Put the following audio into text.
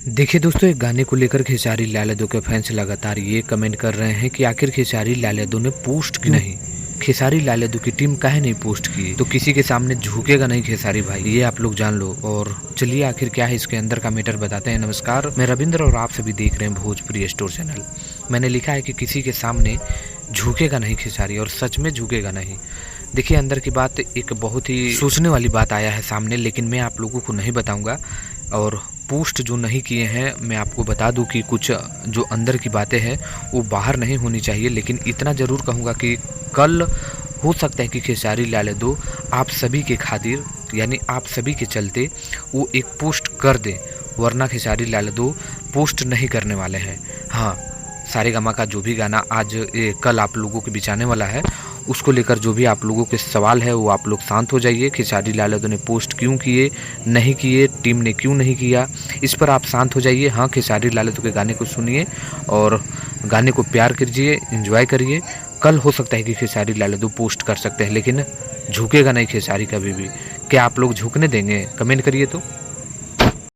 देखिए दोस्तों, एक गाने को लेकर खेसारी लाल यादव के फैंस लगातार ये कमेंट कर रहे हैं कि आखिर खेसारी लाल यादव ने पोस्ट क्यों नहीं। खेसारी लाल यादव की टीम काहे नहीं पोस्ट की, तो किसी के सामने झुकेगा नहीं खेसारी भाई, ये आप लोग जान लो। और चलिए आखिर क्या है इसके अंदर का मैटर बताते हैं। नमस्कार, मैं रविंद्र और आप सभी देख रहे हैं भोजपुरी स्टोर चैनल। मैंने लिखा है कि किसी के सामने झुकेगा नहीं खेसारी, और सच में झुकेगा नहीं। देखिए अंदर की बात, एक बहुत ही सोचने वाली बात आया है सामने, लेकिन मैं आप लोगों को नहीं बताऊंगा। और पोस्ट जो नहीं किए हैं, मैं आपको बता दूं कि कुछ जो अंदर की बातें हैं वो बाहर नहीं होनी चाहिए, लेकिन इतना ज़रूर कहूँगा कि कल हो सकता है कि खेसारी लाल यादव आप सभी के खातिर, यानी आप सभी के चलते वो एक पोस्ट कर दें, वरना खेसारी लाल यादव पोस्ट नहीं करने वाले हैं। हाँ, सारेगामा का जो भी गाना आज कल आप लोगों के बीच आने वाला है, उसको लेकर जो भी आप लोगों के सवाल है वो आप लोग शांत हो जाइए। खेसारी लाल यादव ने पोस्ट क्यों किए, नहीं किए, टीम ने क्यों नहीं किया, इस पर आप शांत हो जाइए। हाँ, खेसारी लाल यादव के गाने को सुनिए और गाने को प्यार कीजिए, एंजॉय करिए। कल हो सकता है कि खेसारी लाल यादव पोस्ट कर सकते हैं, लेकिन झुकेगा नहीं खेसारी कभी भी। क्या आप लोग झुकने देंगे? कमेंट करिए तो।